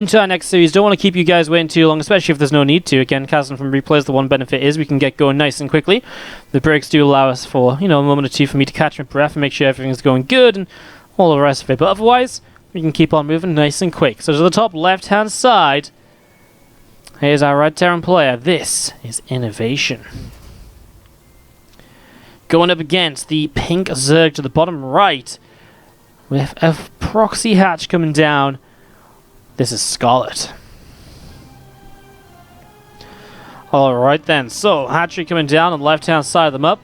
Into our next series, don't want to keep you guys waiting too long, especially if there's no need to. Again, casting from replays, the one benefit is we can get going nice and quickly. The breaks do allow us for, a moment or two for me to catch my breath and make sure everything's going good and all the rest of it. But otherwise, we can keep on moving nice and quick. So to the top left-hand side, here's our Red Terran player. This is INnoVation. Going up against the pink Zerg to the bottom right, with a proxy hatch coming down. This is Scarlett. Alright then, so hatchery coming down on the left-hand side of the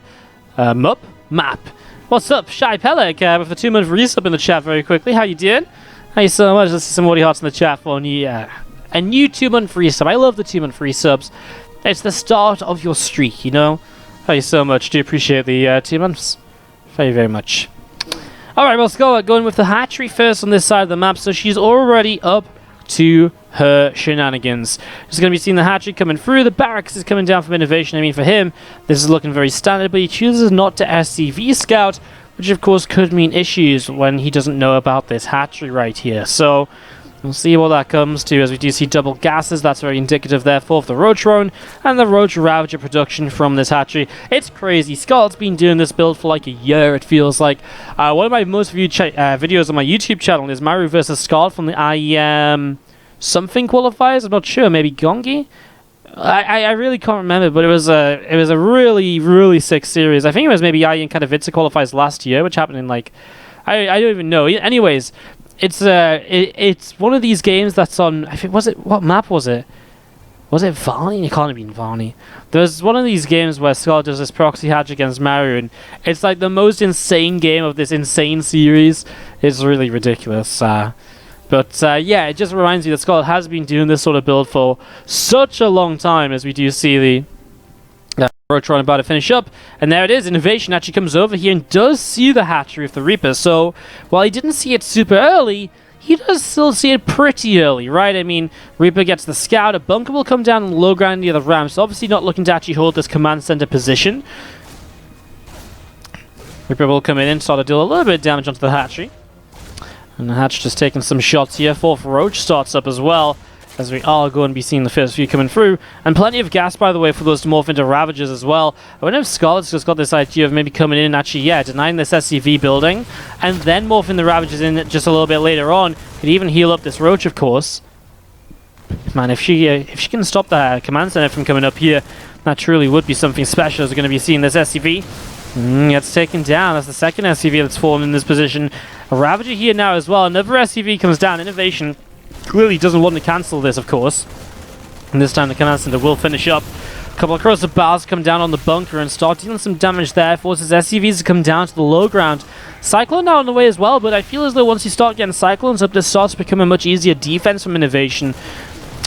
map. What's up, Shy Pelek, with the 2-month resub in the chat very quickly. How you doing? Thank you so much. Let's see some Wardy Hearts in the chat for a new 2-month resub. I love the 2-month resubs. It's the start of your streak, Thank you so much. Do appreciate the 2 months. Very, very much. Alright, well, Scarlett going with the hatchery first on this side of the map, so she's already up to her shenanigans. She's going to be seeing the hatchery coming through. The barracks is coming down from INnoVation. I mean, for him, this is looking very standard, but he chooses not to SCV scout, which of course could mean issues when he doesn't know about this hatchery right here. So we'll see what that comes to, as we do see double gases. That's very indicative, therefore, of the Roach Drone and the Roach Ravager production from this hatchery. It's crazy. Scarlett's been doing this build for like a year, it feels like. One of my most viewed videos on my YouTube channel is Maru versus Scarlett from the something qualifiers. I'm not sure. Maybe Gongi? I really can't remember, but it was a really, really sick series. I think it was maybe IN Katowice qualifiers last year, which happened in like... I don't even know. Anyways... It's one of these games that's on. I think what map was it? Was it Varney? It can't have been Varney. There's one of these games where Scarlett does this proxy hatch against Maru, and it's like the most insane game of this insane series. It's really ridiculous. Yeah, it just reminds me that Scarlett has been doing this sort of build for such a long time, as we do see the Roach about to finish up, and there it is. INnoVation actually comes over here and does see the hatchery of the Reaper. So while he didn't see it super early, he does still see it pretty early, right? I mean, Reaper gets the scout, a bunker will come down on the low ground near the ramp, so obviously not looking to actually hold this command center position. Reaper will come in and start to deal a little bit of damage onto the hatchery. And the hatch just taking some shots here. Fourth Roach starts up as well, as we are going to be seeing the first few coming through. And plenty of gas, by the way, for those to morph into Ravagers as well. I wonder if Scarlett's just got this idea of maybe coming in and actually, denying this SCV building, and then morphing the Ravagers in just a little bit later on. Could even heal up this Roach, of course. Man, if she can stop the command center from coming up here, that truly would be something special, as we're going to be seeing this SCV. It's taken down. That's the second SCV that's fallen in this position. A Ravager here now as well. Another SCV comes down. INnoVation clearly doesn't want to cancel this, of course. And this time the command center will finish up. A couple of corrosive bars come down on the bunker and start dealing some damage there. Forces SCVs to come down to the low ground. Cyclone now on the way as well, but I feel as though once you start getting Cyclones up, this starts to become a much easier defense from INnoVation.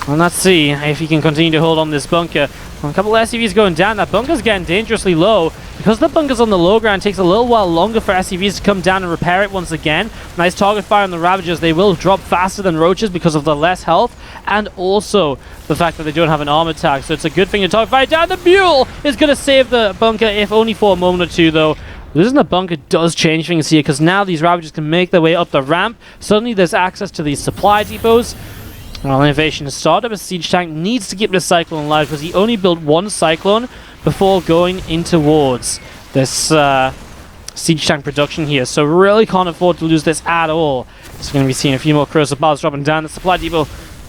And let's see if he can continue to hold on this bunker. A couple of SCVs going down. That bunker's getting dangerously low. Because the bunker's on the low ground, it takes a little while longer for SCVs to come down and repair it once again. Nice target fire on the Ravagers. They will drop faster than Roaches because of the less health, and also the fact that they don't have an armor tag. So it's a good thing to target fire down. The Mule is going to save the bunker, if only for a moment or two, though. Losing the bunker does change things here, because now these Ravagers can make their way up the ramp. Suddenly there's access to these supply depots. Well, INnoVation has started up a siege tank, needs to keep this Cyclone alive, because he only built one Cyclone before going in towards this siege tank production here. So really can't afford to lose this at all. So we're going to be seeing a few more corrosive bars dropping down. The supply depot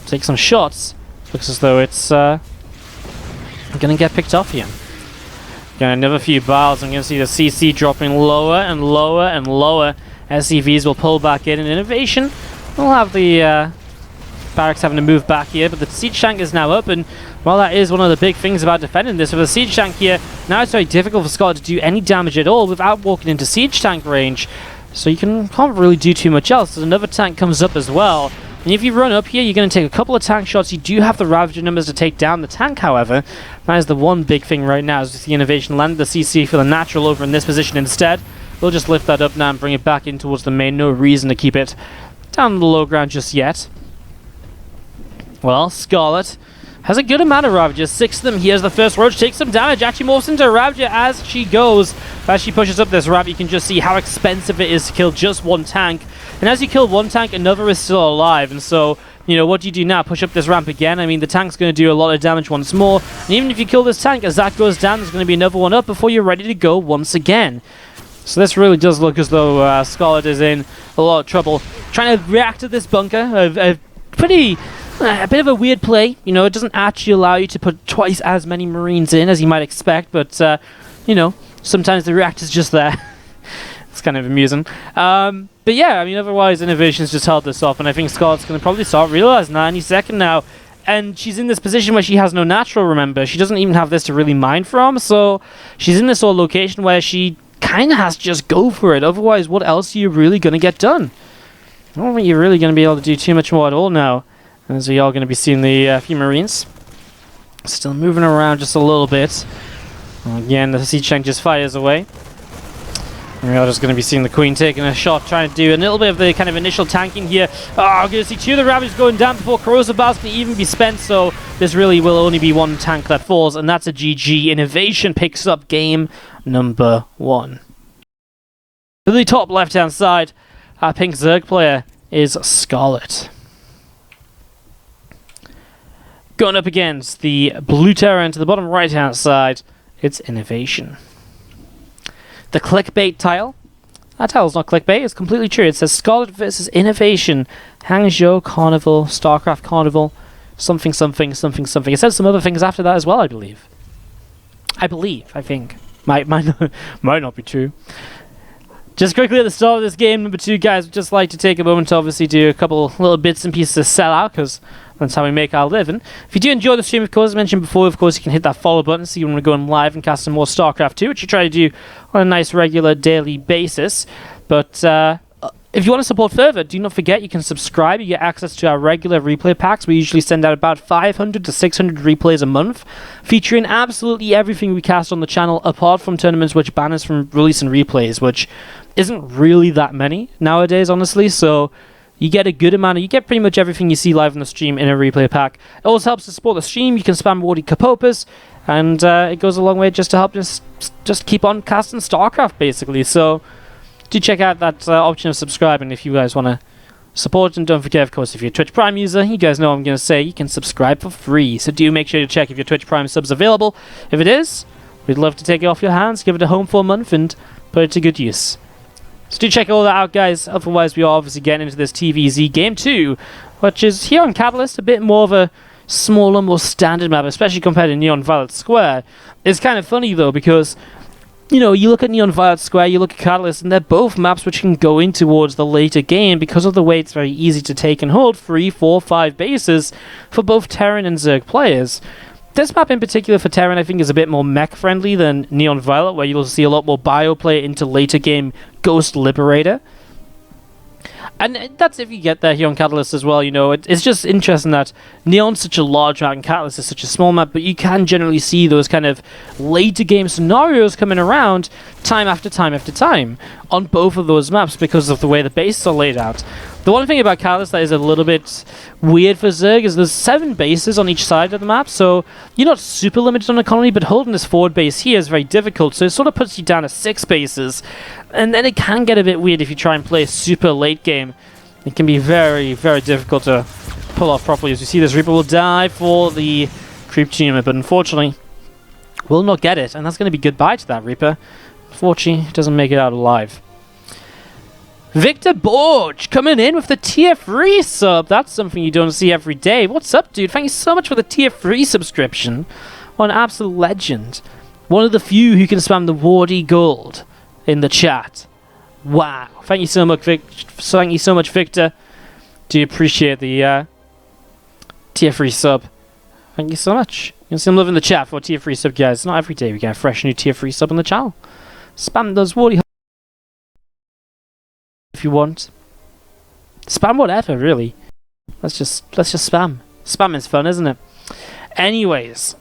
take some shots. Looks as though it's going to get picked off here. Got another few bars. I'm going to see the CC dropping lower and lower and lower. SCVs will pull back in, and INnoVation will have the barracks having to move back here, but the siege tank is now up, and while that is one of the big things about defending this, with the siege tank here, now it's very difficult for Scarlett to do any damage at all without walking into siege tank range, so you can't really do too much else. There's another tank comes up as well, and if you run up here, you're going to take a couple of tank shots. You do have the Ravager numbers to take down the tank, however. That is the one big thing right now, is the INnoVation landed the CC for the natural over in this position instead. We'll just lift that up now and bring it back in towards the main. No reason to keep it down on the low ground just yet. Well, Scarlett has a good amount of Ravagers, 6 of them. Here's the first Roach, takes some damage, actually morphs into a Ravager as she goes. As she pushes up this ramp, you can just see how expensive it is to kill just one tank. And as you kill one tank, another is still alive, and so you know, what do you do now? Push up this ramp again? I mean, the tank's going to do a lot of damage once more. And even if you kill this tank, as that goes down, there's going to be another one up before you're ready to go once again. So this really does look as though Scarlett is in a lot of trouble. Trying to react to this bunker, a bit of a weird play. You know, it doesn't actually allow you to put twice as many Marines in as you might expect, but, you know, sometimes the reactor's just there. It's kind of amusing. But yeah, I mean, otherwise, INnoVation's just held this off, and I think Scarlett's going to probably start realizing that any second now. And she's in this position where she has no natural, remember. She doesn't even have this to really mine from, so she's in this whole location where she kind of has to just go for it. Otherwise, what else are you really going to get done? I don't think you're really going to be able to do too much more at all now, as we are going to be seeing the few Marines. Still moving around just a little bit. Again, the siege tank just fires away. We are just going to be seeing the Queen taking a shot, trying to do a little bit of the kind of initial tanking here. Oh, I'm going to see two of the Ravages going down before corrosive bars can even be spent, so this really will only be one tank that falls, and that's a GG. INnoVation picks up game number 1. To the top left-hand side, our pink Zerg player is Scarlett. Going up against the blue Terran to the bottom right-hand side, it's INnoVation. The clickbait tile. That tile's not clickbait, it's completely true. It says Scarlett versus INnoVation, Hangzhou Carnival, StarCraft Carnival, something, something, something, something. It says some other things after that as well, I believe. I think. Might not be true. Just quickly at the start of this game, number 2, guys, would just like to take a moment to obviously do a couple little bits and pieces to sell out, because that's how we make our living. If you do enjoy the stream, of course, as mentioned before, of course, you can hit that follow button so you want to go on live and cast some more StarCraft 2, which you try to do on a nice, regular, daily basis. But if you want to support further, do not forget you can subscribe. You get access to our regular replay packs. We usually send out about 500 to 600 replays a month, featuring absolutely everything we cast on the channel, apart from tournaments which ban us from releasing replays, which isn't really that many nowadays, honestly. So you get a good amount of, you get pretty much everything you see live on the stream in a replay pack. It also helps to support the stream. You can spam WardiTV, and it goes a long way just to help just keep on casting StarCraft, basically. So do check out that option of subscribing if you guys want to support. And don't forget, of course, if you're a Twitch Prime user, you guys know what I'm going to say, you can subscribe for free. So do make sure to check if your Twitch Prime sub's available. If it is, we'd love to take it off your hands, give it a home for a month, and put it to good use. So do check all that out, guys. Otherwise, we are obviously getting into this TVZ Game 2, which is here on Catalyst, a bit more of a smaller, more standard map, especially compared to Neon Violet Square. It's kind of funny, though, because, you know, you look at Neon Violet Square, you look at Catalyst, and they're both maps which can go in towards the later game because of the way it's very easy to take and hold 3, 4, 5 bases for both Terran and Zerg players. This map in particular for Terran, I think, is a bit more mech-friendly than Neon Violet, where you'll see a lot more bio play into later game Ghost Liberator. And that's if you get there here on Catalyst as well, you know. It's just interesting that Neon's such a large map and Catalyst is such a small map, but you can generally see those kind of later game scenarios coming around time after time after time on both of those maps because of the way the bases are laid out. The one thing about Catalyst that is a little bit weird for Zerg is there's 7 bases on each side of the map, so you're not super limited on economy, but holding this forward base here is very difficult, so it sort of puts you down to 6 bases, and then it can get a bit weird if you try and play super late game. It can be very, very difficult to pull off properly. As you see, this Reaper will die for the creep tumor, but unfortunately will not get it, and that's going to be goodbye to that Reaper. Unfortunately, it doesn't make it out alive. Victor Borge coming in with the tier 3 sub. That's something you don't see every day. What's up, dude? Thank you so much for the tier 3 subscription. What an absolute legend. One of the few who can spam the Wardy Gold in the chat. Wow. Thank you so much, Thank you so much, Victor. Do appreciate the tier 3 sub. Thank you so much. You can see I'm loving the chat for tier 3 sub, guys. Not every day we get a fresh new tier 3 sub on the channel. Spam those Wardy if you want. Spam whatever, really. Let's just spam. Spam is fun, isn't it? Anyways,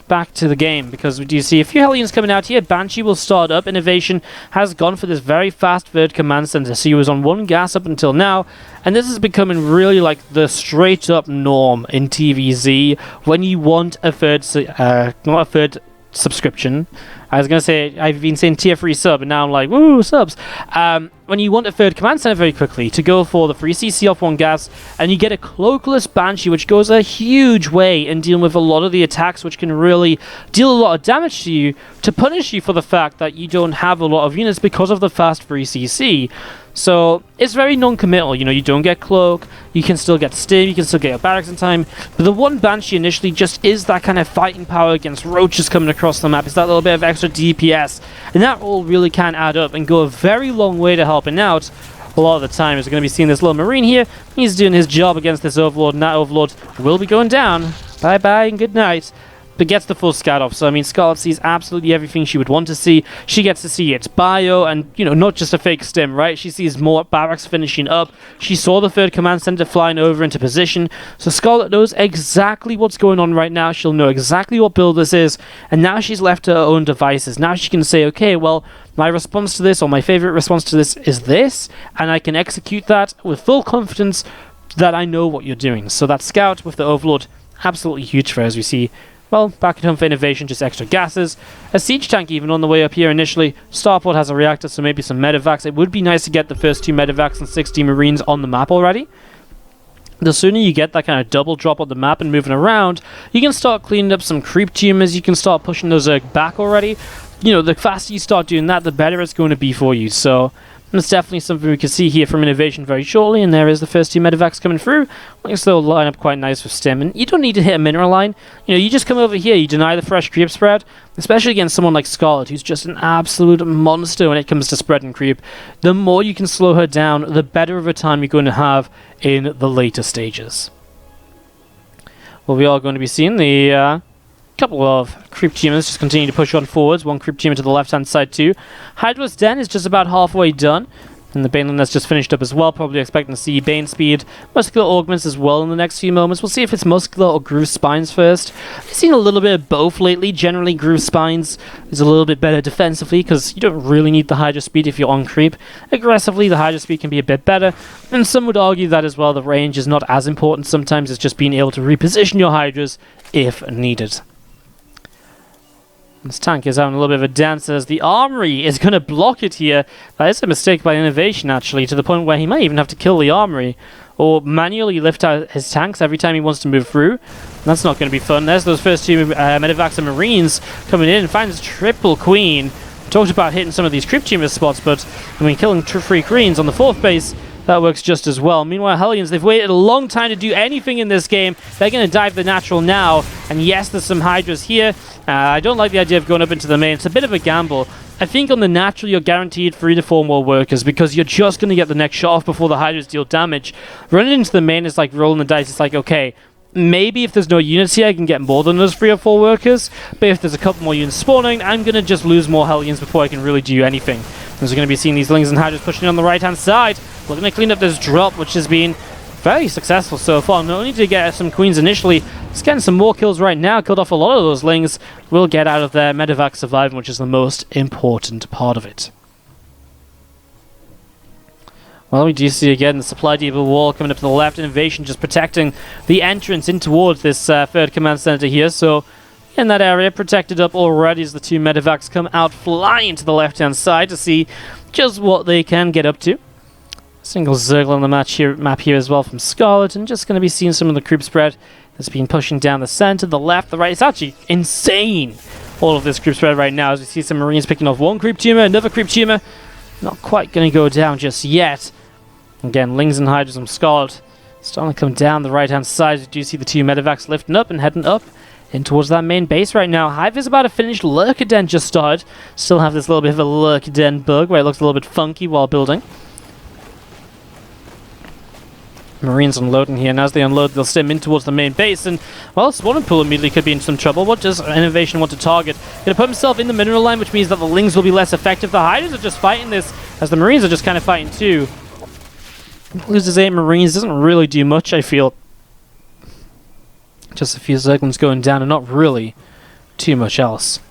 back to the game, because we do see a few Hellions coming out here. Banshee will start up. INnoVation has gone for this very fast third command center. So he was on 1 gas up until now, and this is becoming really like the straight up norm in TVZ when you want a third, not a third subscription. I was going to say, I've been saying tier 3 sub, and now I'm like, woo, subs. When you want a third command center very quickly, to go for the free CC off 1 gas, and you get a Cloakless Banshee, which goes a huge way in dealing with a lot of the attacks, which can really deal a lot of damage to you, to punish you for the fact that you don't have a lot of units because of the fast free CC. So it's very non-committal, you know, you don't get Cloak, you can still get Stim, you can still get your barracks in time, but the 1 Banshee initially just is that kind of fighting power against roaches coming across the map. It's that little bit of extra DPS, and that all really can add up and go a very long way to helping out a lot of the time. As we're going to be seeing this little Marine here, he's doing his job against this Overlord, and that Overlord will be going down. Bye-bye and good night. But gets the full scout off. So, I mean, Scarlett sees absolutely everything she would want to see. She gets to see its bio and, you know, not just a fake stim, right? She sees more barracks finishing up. She saw the 3rd command center flying over into position. So Scarlett knows exactly what's going on right now. She'll know exactly what build this is. And now she's left to her own devices. Now she can say, okay, well, my response to this, or my favorite response to this, is this. And I can execute that with full confidence that I know what you're doing. So that scout with the Overlord, absolutely huge for her, as we see. Well, back at home for INnoVation, just extra gases. A siege tank even on the way up here initially. Starport has a reactor, so maybe some medevacs. It would be nice to get the first 2 medevacs and 60 Marines on the map already. The sooner you get that kind of double drop on the map and moving around, you can start cleaning up some creep tumors, you can start pushing those back already. You know, the faster you start doing that, the better it's going to be for you. So it's definitely something we can see here from INnoVation very shortly, and there is the first 2 medevacs coming through. I guess they'll line up quite nice with Stim, and you don't need to hit a mineral line. You know, you just come over here, you deny the fresh creep spread, especially against someone like Scarlett, who's just an absolute monster when it comes to spread and creep. The more you can slow her down, the better of a time you're going to have in the later stages. Well, we are going to be seeing the couple of creep tumors just continue to push on forwards. 1 creep tumor to the left-hand side too. Hydra's Den is just about halfway done. And the Baneland has just finished up as well. Probably expecting to see Bane speed, muscular augments as well in the next few moments. We'll see if it's muscular or groove spines first. I've seen a little bit of both lately. Generally, groove spines is a little bit better defensively because you don't really need the Hydra speed if you're on creep. Aggressively, the Hydra speed can be a bit better. And some would argue that as well, the range is not as important. Sometimes it's just being able to reposition your Hydras if needed. This tank is having a little bit of a dance as the armory is going to block it here. That is a mistake by INnoVation, actually, to the point where he might even have to kill the armory or manually lift out his tanks every time he wants to move through. That's not going to be fun. There's those first 2 medevacs and Marines coming in. Finds triple Queen. We talked about hitting some of these creep tumor spots, but I mean, killing 3 Queens on the 4th base, that works just as well. Meanwhile, Hellions, they've waited a long time to do anything in this game. They're going to dive the natural now. And yes, there's some Hydras here. I don't like the idea of going up into the main. It's a bit of a gamble. I think on the natural, you're guaranteed 3 to 4 more workers because you're just going to get the next shot off before the Hydras deal damage. Running into the main is like rolling the dice. It's like, okay, maybe if there's no units here, I can get more than those 3 or 4 workers. But if there's a couple more units spawning, I'm going to just lose more Hellions before I can really do anything. As we're going to be seeing these Lings and Hydras pushing on the right-hand side. We're going to clean up this drop, which has been very successful so far. Not only did he get some Queens initially, he's getting some more kills right now. Killed off a lot of those Lings. Will get out of there. Medevac surviving, which is the most important part of it. Well, we do see again the supply depot wall coming up to the left. INnoVation just protecting the entrance in towards this 3rd command center here. So in that area, protected up already as the 2 medevacs come out flying to the left-hand side to see just what they can get up to. Single Zergle on the map here as well from Scarlett, and just going to be seeing some of the creep spread that's been pushing down the center, the left, the right. It's actually insane, all of this creep spread right now, as we see some Marines picking off 1 creep tumor, another creep tumor. Not quite going to go down just yet. Again, Lings and Hydras from Scarlett starting to come down the right-hand side. You do see the 2 medevacs lifting up and heading up in towards that main base right now. Hive is about to finish. Lurker Den just started. Still have this little bit of a Lurker Den bug where it looks a little bit funky while building. Marines unloading here, and as they unload, they'll stim in towards the main base, and, well, Spawning Pool immediately could be in some trouble. What does INnoVation want to target? Going to put himself in the mineral line, which means that the Lings will be less effective. The Hydras are just fighting this, as the Marines are just kind of fighting too. Loses 8 Marines, doesn't really do much, I feel. Just a few Zerglings going down, and not really too much else.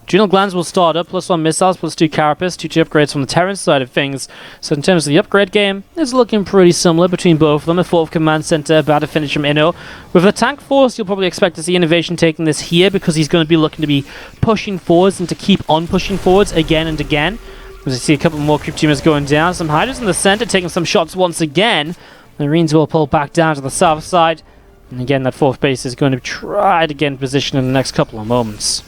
Adrenal Glands will start up, +1 missiles, +2 carapace, 2 upgrades from the Terran side of things. So in terms of the upgrade game, it's looking pretty similar between both of them. A 4th command center about to finish from Inno. With the tank force, you'll probably expect to see INnoVation taking this here because he's going to be looking to be pushing forwards and to keep on pushing forwards again and again. As you see a couple more creep teamers going down, some Hydras in the center taking some shots once again. The Marines will pull back down to the south side. And again, that 4th base is going to try to get in position in the next couple of moments.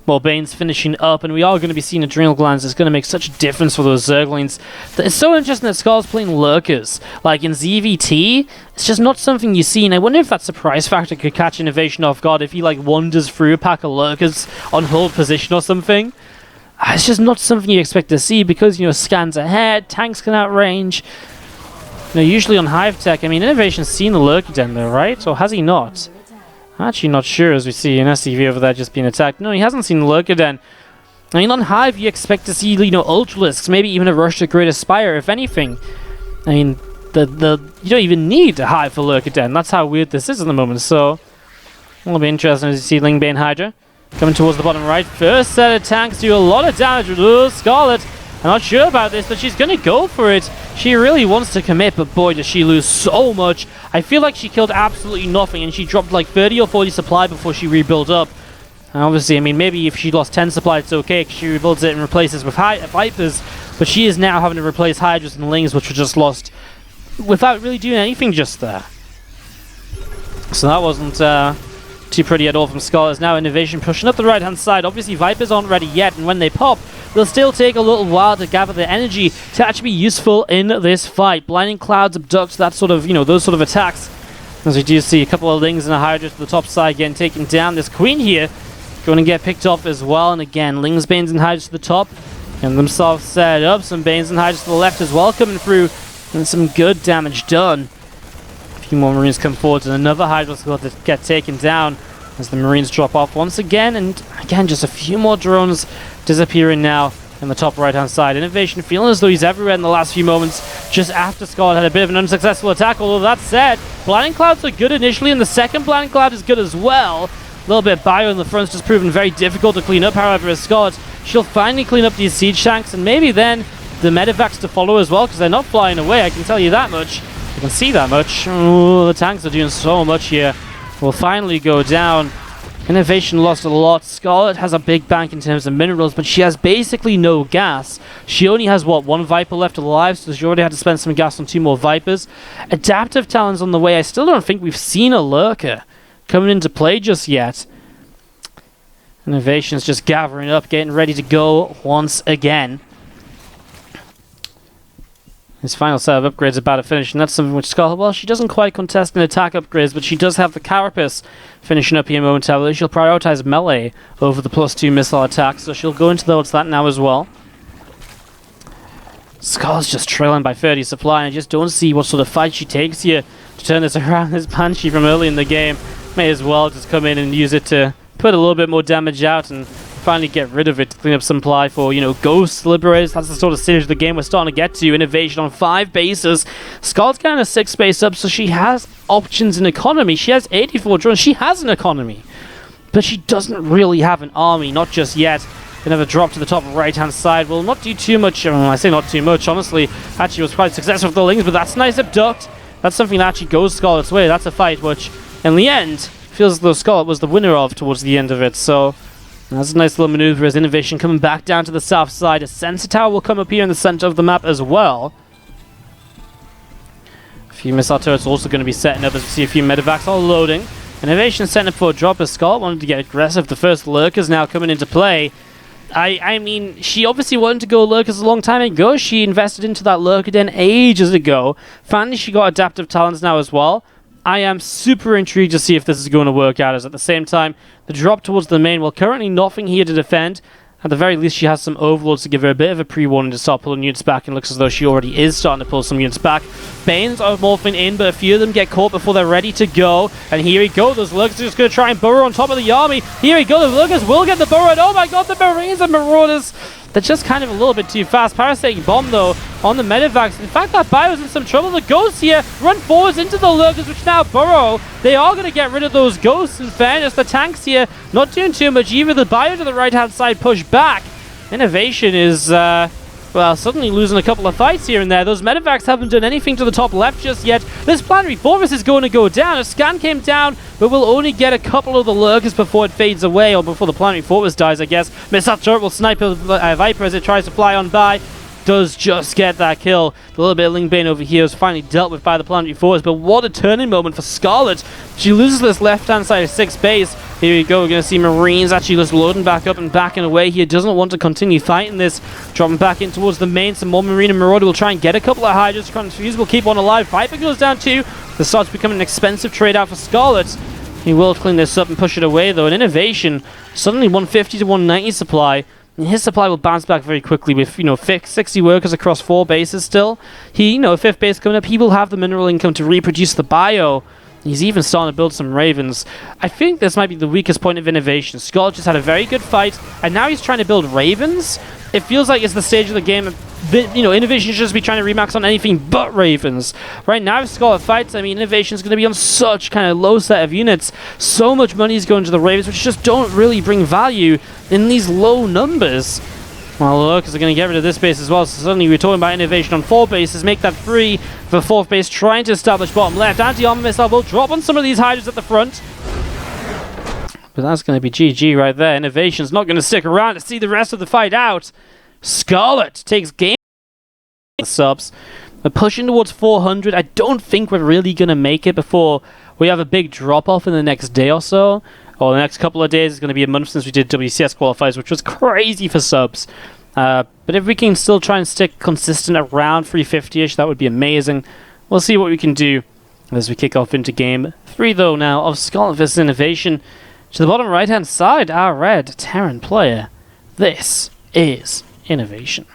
More Banes finishing up, and we are going to be seeing Adrenal Glands. It's going to make such a difference for those Zerglings. It's so interesting that Scarlett's playing Lurkers. Like in ZvT, it's just not something you see, and I wonder if that surprise factor could catch INnoVation off guard if he like wanders through a pack of Lurkers on hold position or something. It's just not something you expect to see because, you know, scans ahead, tanks can outrange. You know, usually on Hive Tech, I mean, INnoVation's seen the Lurker Den though, right? Or has he not? I'm actually not sure, as we see an SCV over there just being attacked. No, he hasn't seen the Lurker Den. I mean, on Hive, you expect to see, you know, Ultralisks, maybe even a rush to Great Aspire, if anything. I mean, you don't even need a Hive for Lurker Den. That's how weird this is at the moment, so it'll be interesting to see Lingbane Hydra coming towards the bottom right. First set of tanks do a lot of damage with Scarlett. I'm not sure about this, but she's going to go for it. She really wants to commit, but boy, does she lose so much. I feel like she killed absolutely nothing, and she dropped like 30 or 40 supply before she rebuilt up. And obviously, I mean, maybe if she lost 10 supply, it's okay, because she rebuilds it and replaces with Vipers, but she is now having to replace Hydras and Lings, which were just lost without really doing anything just there. So that wasn't too pretty at all from Scarlett. Now INnoVation pushing up the right-hand side. Obviously, Vipers aren't ready yet, and when they pop, they'll still take a little while to gather their energy to actually be useful in this fight. Blinding Clouds, Abduct, that sort of, you know, those sort of attacks. As we do see a couple of Lings and a Hydra to the top side again, taking down this Queen here. Going to get picked off as well. And again, Lings, Banes, and Hydras to the top. And themselves set up. Some Banes and Hydras to the left as well coming through. And some good damage done. A few more Marines come forward, and another Hydra's going to get taken down as the Marines drop off once again. And again, just a few more drones disappearing now in the top right-hand side. INnoVation feeling as though he's everywhere in the last few moments, just after Scarlett had a bit of an unsuccessful attack. Although that said, Blinding Clouds are good initially, and the second Blinding Cloud is good as well. A little bit bio in the front's just proven very difficult to clean up. However, as Scarlett, she'll finally clean up these siege tanks, and maybe then the medevacs to follow as well, because they're not flying away, I can tell you that much. You can see that much. Ooh, the tanks are doing so much here. Will finally go down. INnoVation lost a lot. Scarlett has a big bank in terms of minerals, but she has basically no gas. She only has, what, 1 Viper left alive, so she already had to spend some gas on 2 more Vipers. Adaptive Talons on the way. I still don't think we've seen a Lurker coming into play just yet. INnoVation's just gathering up, getting ready to go once again. His final set of upgrades about to finish, and that's something which Scarlett, well, she doesn't quite contest in attack upgrades, but she does have the Carapace finishing up here momentarily. She'll prioritize melee over the +2 missile attack, so she'll go into that now as well. Scarlett's just trailing by 30 supply, and I just don't see what sort of fight she takes here to turn this around. This Banshee from early in the game may as well just come in and use it to put a little bit more damage out and finally get rid of it to clean up supply for, you know, Ghost Liberators. That's the sort of stage of the game we're starting to get to. INnoVation on 5 bases. Scarlett's kind of 6 base up, so she has options in economy. She has 84 drones. She has an economy, but she doesn't really have an army, not just yet. Another drop to the top right-hand side will not do too much. I say not too much, honestly. Actually, was quite successful with the Lings, but that's nice abduct. That's something that actually goes Scarlett's way. That's a fight which, in the end, feels as though Scarlett was the winner of towards the end of it. So that's a nice little maneuver as INnoVation coming back down to the south side. A sensor tower will come up here in the center of the map as well. A few missile turrets also going to be setting up as we see a few medevacs all loading. INnoVation setting up for a drop as Scarlett wanted to get aggressive. The first Lurkers now coming into play. I mean, she obviously wanted to go Lurkers a long time ago. She invested into that Lurker Den ages ago. Finally, she got Adaptive Talents now as well. I am super intrigued to see if this is going to work out, as at the same time, the drop towards the main, well, currently nothing here to defend. At the very least, she has some overlords to give her a bit of a pre-warning to start pulling units back, and looks as though she already is starting to pull some units back. Banes are morphing in, but a few of them get caught before they're ready to go. And here we go, those Lurkers are just going to try and burrow on top of the army. Here we go, the Lurkers will get the burrow, and oh my god, the Marines and Marauders! they're just kind of a little bit too fast. Parasitating Bomb, though, on the Medivacs. In fact, that Bio's in some trouble. The Ghosts here run forwards into the Lurkers, which now burrow. They are going to get rid of those Ghosts, in fairness. The tanks here not doing too much either. The Bio to the right-hand side push back. INnoVation is, well, suddenly losing a couple of fights here and there. Those Medivacs haven't done anything to the top left just yet. This Planetary Fortress is going to go down. A scan came down, but we'll only get a couple of the Lurkers before it fades away, or before the Planetary Fortress dies, I guess. Miss that turret will snipe Viper as it tries to fly on by. Does just get that kill. The little bit of Ling Bane over here is finally dealt with by the Planetary Fortress, but what a turning moment for Scarlett. She loses this left-hand side of 6th base. Here we go, we're going to see Marines actually just loading back up and backing away here. Doesn't want to continue fighting this. Dropping back in towards the main. Some more Marine and Marauder will try and get a couple of Hydras. Confuse will keep one alive. Viper goes down too. This starts becoming an expensive trade out for Scarlett. He will clean this up and push it away though. An INnoVation, suddenly 150 to 190 supply. And his supply will bounce back very quickly with, 60 workers across 4 bases still. He, 5th base coming up, he will have the mineral income to reproduce the bio. He's even starting to build some Ravens. I think this might be the weakest point of INnoVation. Scarlett just had a very good fight, and now he's trying to build Ravens. It feels like it's the stage of the game INnoVation should just be trying to remax on anything but Ravens. Right now, if Scarlett fights, INnoVation is going to be on such kind of low set of units. So much money is going to the Ravens, which just don't really bring value in these low numbers. Well, the Lurkers are going to get rid of this base as well, so suddenly we're talking about INnoVation on 4 bases, make that 3 for 4th base, trying to establish bottom left. Anti-armor missile will drop on some of these Hydras at the front. But that's going to be GG right there. INnoVation's not going to stick around to see the rest of the fight out. Scarlett takes game subs. We're pushing towards 400. I don't think we're really going to make it before we have a big drop-off in the next day or so. Or the next couple of days. It's going to be a month since we did WCS qualifiers, which was crazy for subs. But if we can still try and stick consistent around 350-ish, that would be amazing. We'll see what we can do as we kick off into game 3, though, now of Scarlett vs INnoVation. To the bottom right-hand side, our red Terran player. This is INnoVation.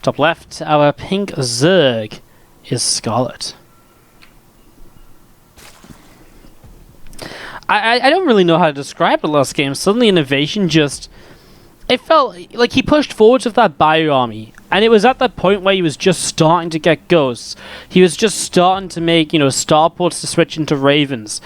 Top left, our pink Zerg is Scarlett. I don't really know how to describe the last game. Suddenly INnoVation just... It felt like he pushed forwards with that bio army. And it was at that point where he was just starting to get ghosts. He was just starting to make, starports to switch into Ravens.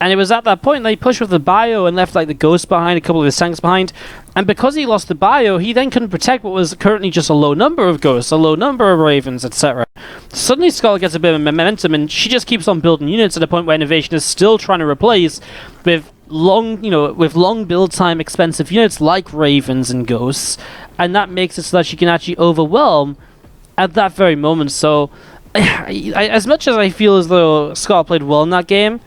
And it was at that point that he pushed with the bio and left like the ghosts behind, a couple of his tanks behind. And because he lost the bio, he then couldn't protect what was currently just a low number of ghosts, a low number of Ravens, etc. Suddenly Scarlett gets a bit of momentum and she just keeps on building units at a point where INnoVation is still trying to replace with long build time expensive units like Ravens and Ghosts. And that makes it so that she can actually overwhelm at that very moment. So as much as I feel as though Scarlett played well in that game,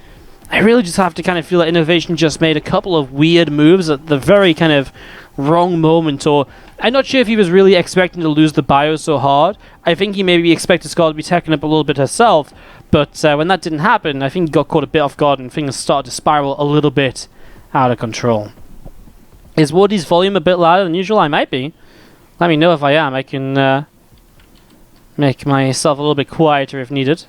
I really just have to kind of feel that INnoVation just made a couple of weird moves at the very kind of wrong moment. Or I'm not sure if he was really expecting to lose the bio so hard. I think he maybe expected Scarlett to be teching up a little bit herself. But when that didn't happen, I think he got caught a bit off guard and things started to spiral a little bit out of control. Is Wardy's volume a bit louder than usual? I might be. Let me know if I am. I can make myself a little bit quieter if needed.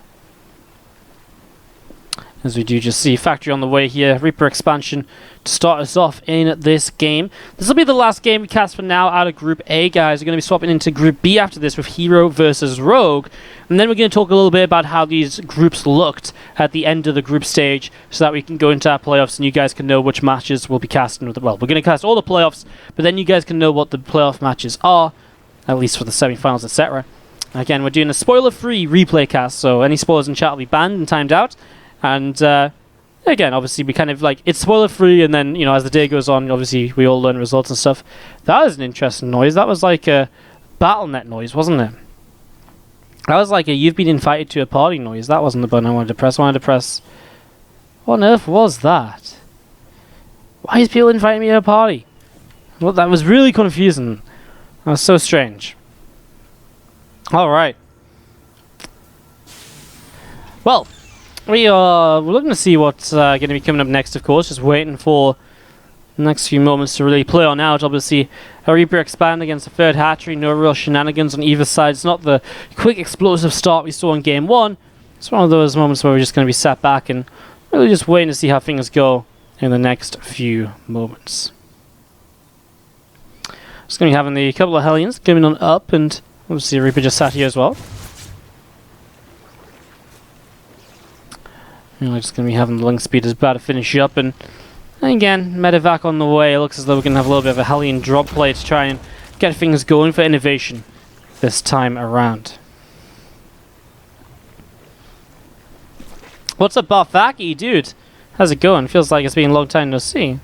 As we do just see Factory on the way here. Reaper expansion to start us off in this game. This will be the last game we cast for now out of Group A, guys. We're going to be swapping into Group B after this with Hero versus Rogue. And then we're going to talk a little bit about how these groups looked at the end of the group stage so that we can go into our playoffs and you guys can know which matches we'll be casting. Well, we're going to cast all the playoffs, but then you guys can know what the playoff matches are, at least for the semi-finals, etc. Again, we're doing a spoiler-free replay cast, so any spoilers in chat will be banned and timed out. And again, obviously, we kind of it's spoiler free, and then as the day goes on, obviously we all learn results and stuff. That was an interesting noise. That was like a BattleNet noise, wasn't it? That was like a "you've been invited to a party" noise. That wasn't the button I wanted to press. I wanted to press. What on earth was that? Why is people inviting me to a party? Well, that was really confusing. That was so strange. All right. Well. We're looking to see what's going to be coming up next, of course. Just waiting for the next few moments to really play on out. Obviously, a Reaper expand against the third hatchery. No real shenanigans on either side. It's not the quick, explosive start we saw in Game 1. It's one of those moments where we're just going to be sat back and really just waiting to see how things go in the next few moments. Just going to be having the couple of Hellions coming on up, and obviously Reaper just sat here as well. And we're just going to be having the Link Speed is about to finish up, and again, Medevac on the way. It looks as though we're going to have a little bit of a Hellion drop play to try and get things going for INnoVation this time around. What's up, Barfaki, dude? How's it going? Feels like it's been a long time no see.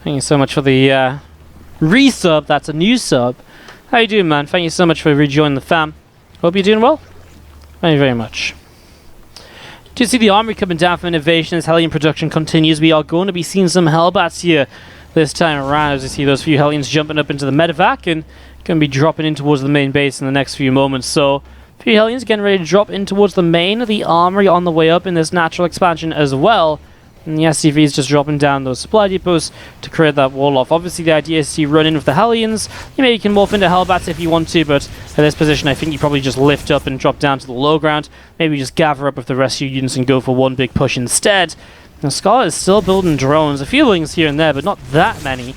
Thank you so much for the resub. That's a new sub. How you doing, man? Thank you so much for rejoining the fam. Hope you're doing well. Thank you very much. Do you see the armory coming down from INnoVation as Hellion production continues? We are going to be seeing some Hellbats here this time around, as you see those few Hellions jumping up into the medevac and going to be dropping in towards the main base in the next few moments. So, a few Hellions getting ready to drop in towards the main, the armory on the way up in this natural expansion as well. And the SCV is just dropping down those supply depots to create that wall off. Obviously, the idea is to run in with the Hellions. You maybe can morph into Hellbats if you want to, but at this position, I think you probably just lift up and drop down to the low ground. Maybe just gather up with the rest of your units and go for one big push instead. Now, Scarlett is still building drones. A few things here and there, but not that many.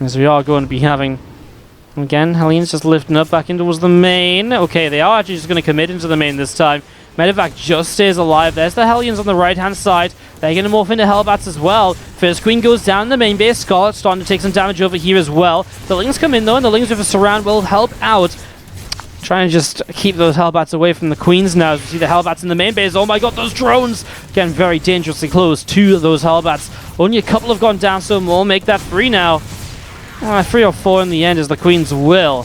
As we are going to be having, again, Hellions just lifting up back in towards the main. Okay, they are actually just going to commit into the main this time. Medevac just stays alive. There's the Hellions on the right-hand side. They're going to morph into Hellbats as well. First Queen goes down in the main base. Scarlett starting to take some damage over here as well. The Lings come in though, and the Lings with a surround will help out. Trying to just keep those Hellbats away from the Queens now. As we see the Hellbats in the main base. Oh my god, those drones! Getting very dangerously close to those Hellbats. Only a couple have gone down, so we'll make that 3 now. 3 or 4 in the end, as the Queens will,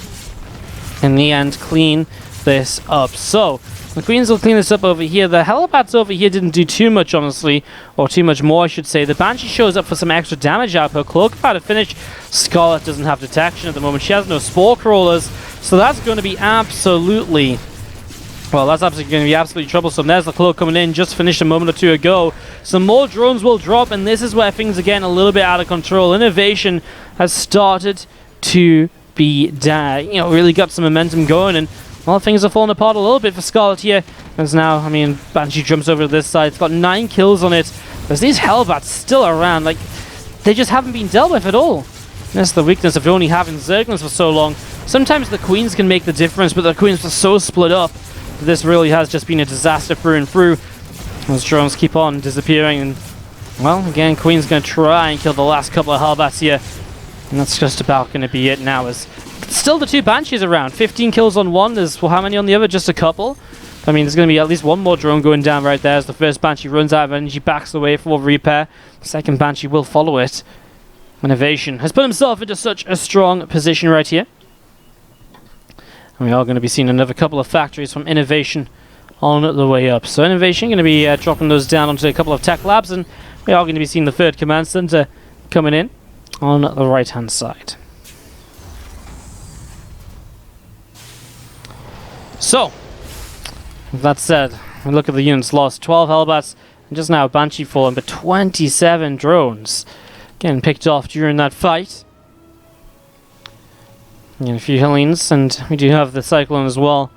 in the end, clean this up. So, the Queens will clean this up over here. The Hellbats over here didn't do too much, honestly. Or too much more, I should say. The Banshee shows up for some extra damage output. Cloak about to finish. Scarlett doesn't have detection at the moment. She has no Spore Crawlers. So that's going to be absolutely... Well, that's absolutely going to be absolutely troublesome. There's the Cloak coming in. Just finished a moment or two ago. Some more drones will drop. And this is where things are getting a little bit out of control. INnoVation has started to be... really got some momentum going. And... well, things are falling apart a little bit for Scarlett here. As now, I mean, Banshee jumps over to this side. It's got 9 kills on it. There's these Hellbats still around. Like, they just haven't been dealt with at all. That's the weakness of only having Zerglings for so long. Sometimes the Queens can make the difference, but the Queens are so split up. This really has just been a disaster through and through. Those drones keep on disappearing. And, well, again, Queen's going to try and kill the last couple of Hellbats here. And that's just about going to be it now. As still the 2 Banshees around. 15 kills on one. There's, well, how many on the other? Just a couple. I mean, there's going to be at least one more drone going down right there as the first Banshee runs out of energy, backs away for repair. The second Banshee will follow it. INnoVation has put himself into such a strong position right here. And we are going to be seeing another couple of factories from INnoVation on the way up. So INnoVation going to be dropping those down onto a couple of tech labs, and we are going to be seeing the 3rd command center coming in on the right-hand side. So, with that said, we look at the units lost. 12 Hellbats, and just now Banshee fallen, but 27 drones getting picked off during that fight. And a few Hellions, and we do have the Cyclone as well,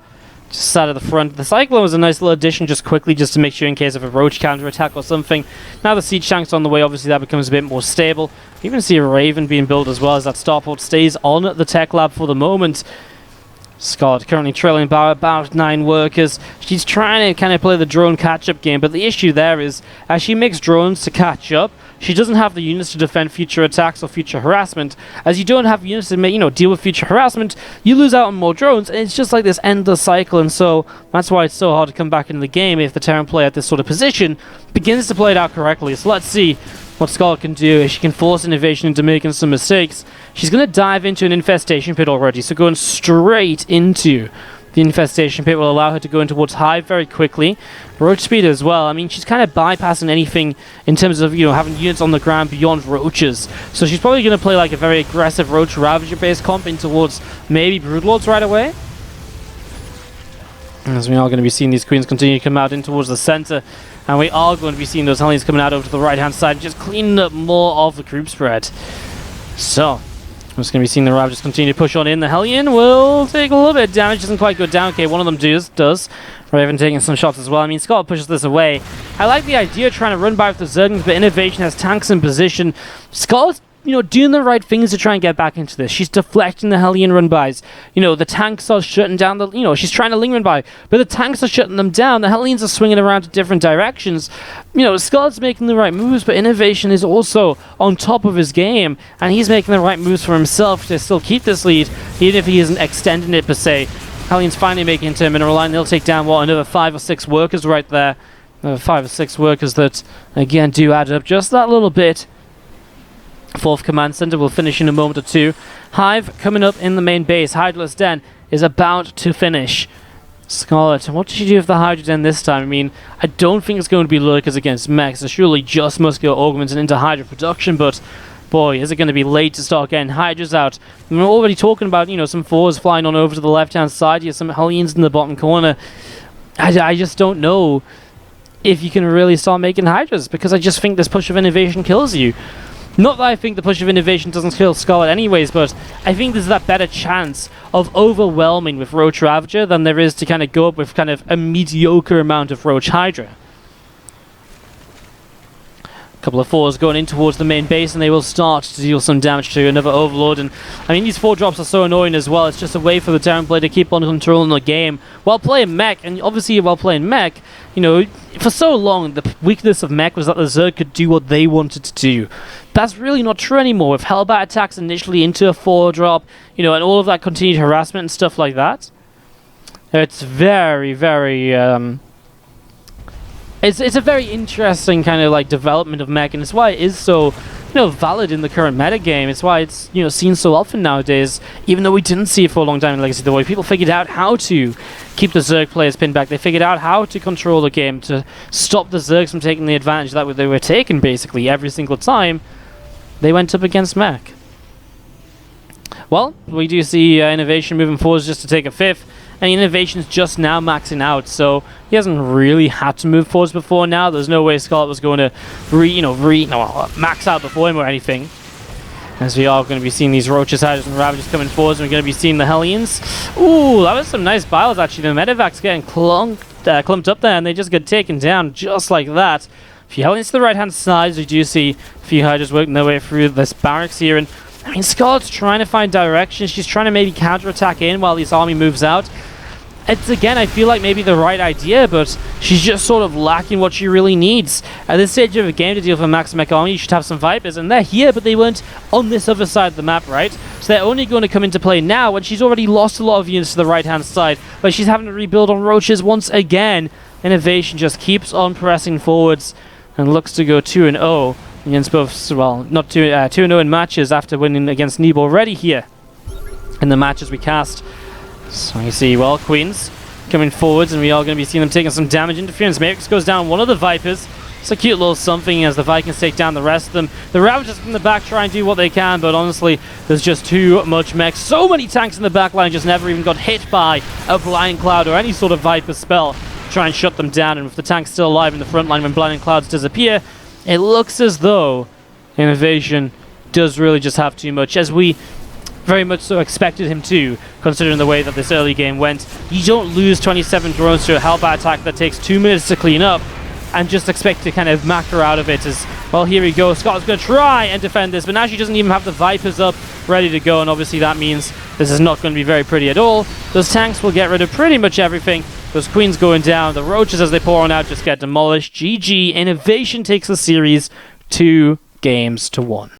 just sat at the front. The Cyclone was a nice little addition just quickly, just to make sure in case of a Roach counterattack or something. Now the Siege Tank's on the way, obviously that becomes a bit more stable. You even see a Raven being built as well, as that starport stays on the tech lab for the moment. Scarlett currently trailing by about 9 workers. She's trying to kind of play the drone catch-up game, but the issue there is, as she makes drones to catch up, she doesn't have the units to defend future attacks or future harassment. As you don't have units to deal with future harassment, you lose out on more drones, and it's just like this endless cycle, and so that's why it's so hard to come back into the game if the Terran player at this sort of position begins to play it out correctly. So let's see what Scarlett can do. If she can force INnoVation into making some mistakes, she's going to dive into an infestation pit already, so going straight into the infestation pit will allow her to go in towards Hive very quickly. Roach speed as well. I mean, she's kind of bypassing anything in terms of, having units on the ground beyond Roaches. So she's probably going to play like a very aggressive Roach Ravager-based comp in towards maybe Broodlords right away. As we are going to be seeing these Queens continue to come out in towards the center. And we are going to be seeing those Hellions coming out over to the right-hand side, just cleaning up more of the group spread. So, I'm just going to be seeing the Ravagers continue to push on in. The Hellion will take a little bit of damage. Doesn't quite go down. Okay, one of them does. Raven taking some shots as well. I mean, Scarlett pushes this away. I like the idea of trying to run by with the Zerglings, but INnoVation has tanks in position. Scarlett's, doing the right things to try and get back into this. She's deflecting the Hellion run-bys. The tanks are shutting down the... she's trying to ling run-by, but the tanks are shutting them down. The Hellions are swinging around to different directions. Scarlett's making the right moves, but INnoVation is also on top of his game, and he's making the right moves for himself to still keep this lead, even if he isn't extending it per se. Hellions finally making it to a mineral line. They'll take down, another 5 or 6 workers right there. Another 5 or 6 workers that, again, do add up just that little bit. 4th Command Center will finish in a moment or two. Hive coming up in the main base. Hydra's Den is about to finish. Scarlett, what did she do with the Hydra Den this time? I mean, I don't think it's going to be Lurkers against mechs. So surely just Muscular Augments and into Hydra production, but boy, is it going to be late to start getting Hydras out. And we're already talking about, some 4s flying on over to the left-hand side. Some Hellions in the bottom corner. I just don't know if you can really start making Hydras, because I just think this push of INnoVation kills you. Not that I think the push of INnoVation doesn't kill Scarlett anyways, but I think there's that better chance of overwhelming with Roach Ravager than there is to kind of go up with kind of a mediocre amount of Roach Hydra. Couple of 4s going in towards the main base, and they will start to deal some damage to another Overlord. And I mean, these 4 drops are so annoying as well. It's just a way for the Terran player to keep on controlling the game while playing mech. And obviously, while playing mech, for so long, the weakness of mech was that the Zerg could do what they wanted to do. That's really not true anymore. With Hellbat attacks initially into a 4-drop, and all of that continued harassment and stuff like that. It's very, very... It's a very interesting kind of development of mech, and it's why it is so valid in the current meta game. It's why it's seen so often nowadays, even though we didn't see it for a long time in Legacy of the Void. People figured out how to keep the Zerg players pinned back. They figured out how to control the game to stop the Zergs from taking the advantage that they were taking basically every single time they went up against mech. Well, we do see INnoVation moving forward just to take a 5th. And INnoVation's just now maxing out, so he hasn't really had to move forwards before now. There's no way Scarlett was going to max out before him or anything. As we are going to be seeing these Roaches, Hydras, and Ravagers coming forwards, and we're going to be seeing the Hellions. Ooh, that was some nice biles actually. The Medevac's getting clumped up there, and they just get taken down just like that. A few Hellions to the right-hand side, we do see a few Hydras working their way through this barracks here, and I mean, Scarlett's trying to find direction. She's trying to maybe counter-attack in while this army moves out. It's, again, I feel like maybe the right idea, but she's just sort of lacking what she really needs. At this stage of a game to deal with a max mech army, you should have some Vipers, and they're here, but they weren't on this other side of the map, right? So they're only going to come into play now when she's already lost a lot of units to the right-hand side, but she's having to rebuild on Roaches once again. INnoVation just keeps on pressing forwards and looks to go 2-0 against both, well, not 2-0 in matches after winning against Neeb already here in the matches we cast. So you see, well, Queens coming forwards, and we are going to be seeing them taking some damage. Interference Matrix goes down one of the Vipers. It's a cute little something as the Vikings take down the rest of them. The Ravagers from the back try and do what they can, but honestly, there's just too much mech. So many tanks in the back line just never even got hit by a Blind Cloud or any sort of Viper spell to try and shut them down. And with the tanks still alive in the front line when Blinding Clouds disappear, it looks as though INnoVation does really just have too much, as we very much so expected him to, considering the way that this early game went. You don't lose 27 drones to a Hellbat attack that takes 2 minutes to clean up and just expect to kind of macro out of it as, well, here we go. Scott's going to try and defend this, but now she doesn't even have the Vipers up ready to go, and obviously that means this is not going to be very pretty at all. Those tanks will get rid of pretty much everything. Those Queens going down. The Roaches, as they pour on out, just get demolished. GG. INnoVation takes the series 2 games to 1.